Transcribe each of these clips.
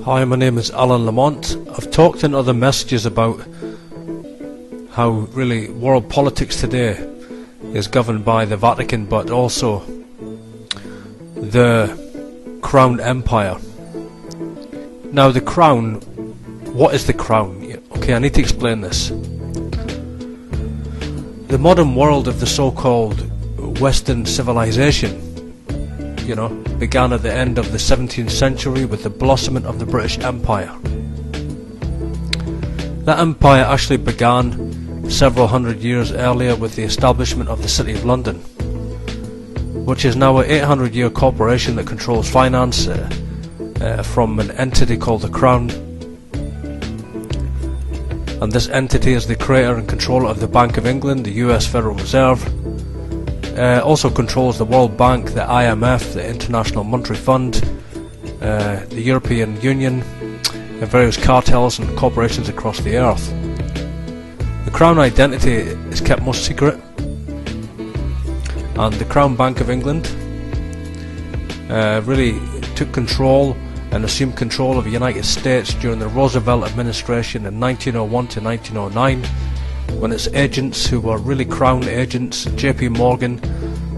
Hi, my name is Alan Lamont. I've talked in other messages about how really world politics today is governed by the Vatican, but also the Crown Empire. Now the Crown, what is the Crown? Okay, I need to explain this. The modern world of the so-called Western civilization, began at the end of the 17th century with the blossoming of the British Empire. That empire actually began several hundred years earlier with the establishment of the City of London, which is now an 800-year corporation that controls finance from an entity called the Crown. And this entity is the creator and controller of the Bank of England, the US Federal Reserve. Also controls the World Bank, the IMF, the International Monetary Fund, the European Union, and various cartels and corporations across the earth. The Crown identity is kept most secret, and the Crown Bank of England really took control and assumed control of the United States during the Roosevelt administration in 1901 to 1909, when its agents, who were really Crown agents, JP Morgan,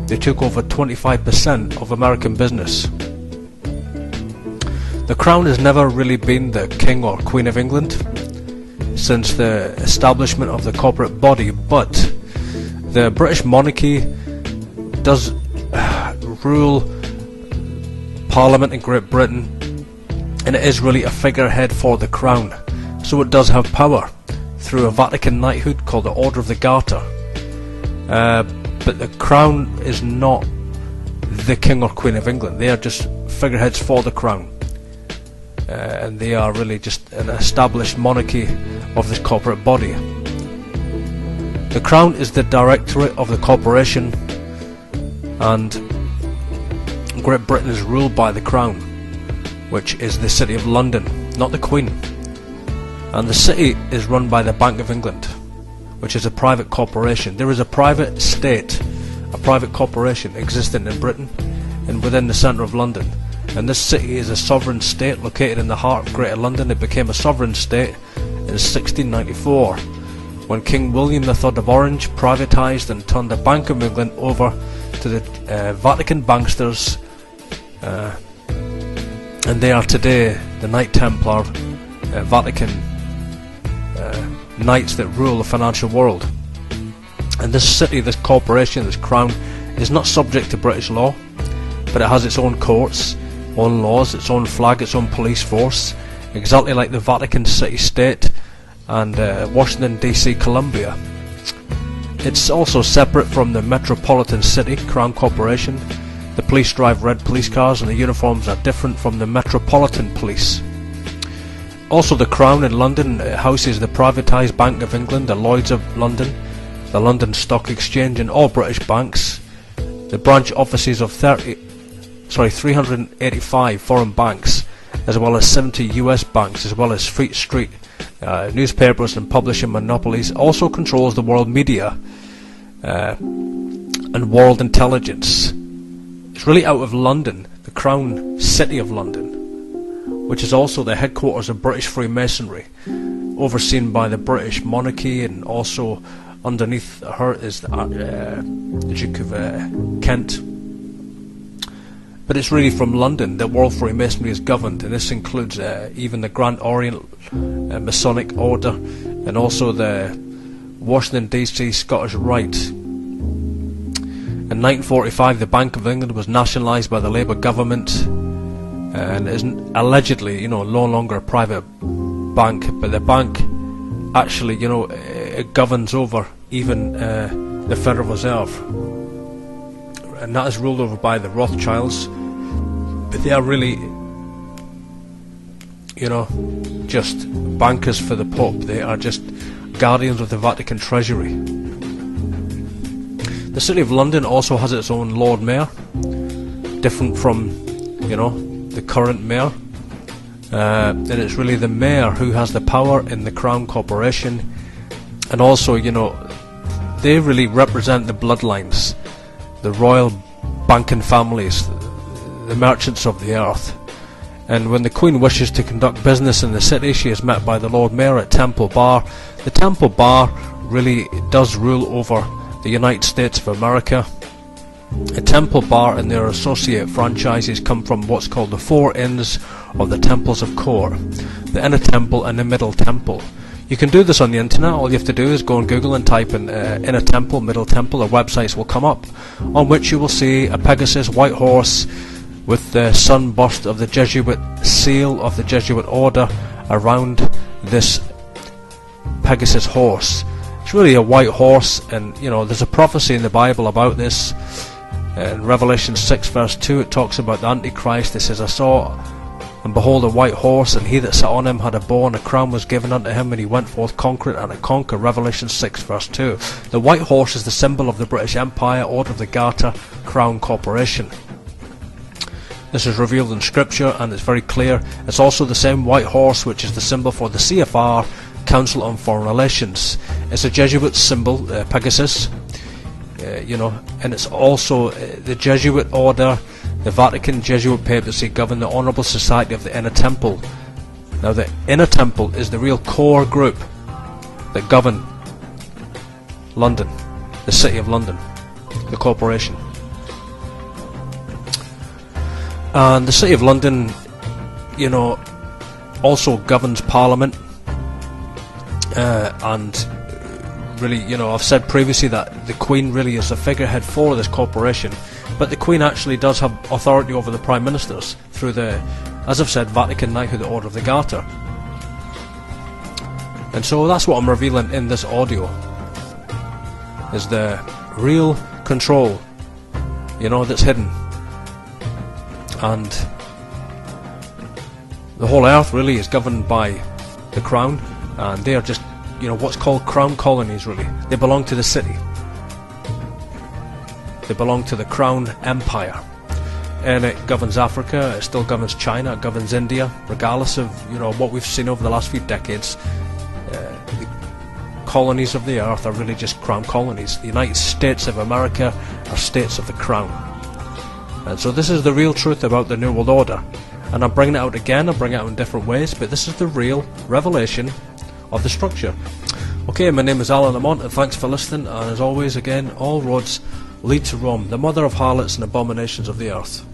they took over 25% of American business. The Crown has never really been the King or Queen of England since the establishment of the corporate body, but the British monarchy does rule Parliament in Great Britain, and it is really a figurehead for the Crown, so it does have power through a Vatican knighthood called the Order of the Garter. But the Crown is not the King or Queen of England. They are just figureheads for the Crown, and they are really just an established monarchy of this corporate body. The Crown is the directorate of the corporation, and Great Britain is ruled by the Crown, which is the City of London, not the Queen. And the city is run by the Bank of England, which is a private corporation. There is a private state, a private corporation existing in Britain and within the centre of London. And this city is a sovereign state located in the heart of Greater London. It became a sovereign state in 1694 when King William III of Orange privatised and turned the Bank of England over to the Vatican banksters, and they are today the Knight Templar Vatican knights that rule the financial world. And this city, this corporation, this Crown, is not subject to British law, but it has its own courts, own laws, its own flag, its own police force, exactly like the Vatican City State and Washington DC Columbia. It's also separate from the Metropolitan City Crown Corporation. The police drive red police cars, and the uniforms are different from the Metropolitan Police. Also, the Crown in London houses the privatised Bank of England, the Lloyds of London, the London Stock Exchange, and all British banks. The branch offices of 385 foreign banks, as well as 70 US banks, as well as Fleet Street newspapers and publishing monopolies. Also controls the world media and world intelligence. It's really out of London, the Crown City of London, which is also the headquarters of British Freemasonry, overseen by the British monarchy, and also underneath her is the Duke of Kent. But it's really from London that World Freemasonry is governed, and this includes even the Grand Orient Masonic Order, and also the Washington DC Scottish Rite. In 1945, the Bank of England was nationalised by the Labour government, and is allegedly, no longer a private bank, but the bank actually, it governs over even the Federal Reserve, and that is ruled over by the Rothschilds. But they are really, just bankers for the Pope. They are just guardians of the Vatican Treasury. The City of London also has its own Lord Mayor, different from, the current mayor. And it's really the mayor who has the power in the Crown Corporation, and also, they really represent the bloodlines, the royal banking families, the merchants of the earth. And when the Queen wishes to conduct business in the city, she is met by the Lord Mayor at Temple Bar. The Temple Bar really does rule over the United States of America. A Temple Bar and their associate franchises come from what's called the four inns of the temples of Kor, the inner temple and the middle temple. You can do this on the internet. All you have to do is go on Google and type in inner temple, middle temple. Their websites will come up, on which you will see a Pegasus white horse with the sunburst of the Jesuit seal of the Jesuit order around this Pegasus horse. It's really a white horse, and there's a prophecy in the Bible about this. In Revelation 6 verse 2 it talks about the Antichrist. It says, I saw and behold a white horse, and he that sat on him had a bow, and a crown was given unto him, and he went forth conquering and to conquer. Revelation 6 verse 2. The white horse is the symbol of the British Empire, Order of the Garter, Crown Corporation. This is revealed in Scripture, and it's very clear. It's also the same white horse which is the symbol for the CFR, Council on Foreign Relations. It's a Jesuit symbol, Pegasus, and it's also the Jesuit order. The Vatican Jesuit papacy govern the Honourable Society of the Inner Temple. Now the Inner Temple is the real core group that govern London, the City of London, the corporation. And the City of London, also governs Parliament, and really, I've said previously that the Queen really is the figurehead for this corporation, but the Queen actually does have authority over the Prime Ministers through the, as I've said, Vatican Knighthood, the Order of the Garter. And so that's what I'm revealing in this audio, is the real control, that's hidden. And the whole earth really is governed by the Crown, and they are just what's called Crown colonies. Really, they belong to the city. They belong to the Crown Empire, and it governs Africa. It still governs China. It governs India, regardless of what we've seen over the last few decades. The colonies of the earth are really just Crown colonies. The United States of America are states of the Crown, and so this is the real truth about the New World Order. And I'm bringing it out again. I'm bringing it out in different ways, but this is the real revelation of the structure. Okay, my name is Alan Lamont, and thanks for listening. And as always, again, all roads lead to Rome, the mother of harlots and abominations of the earth.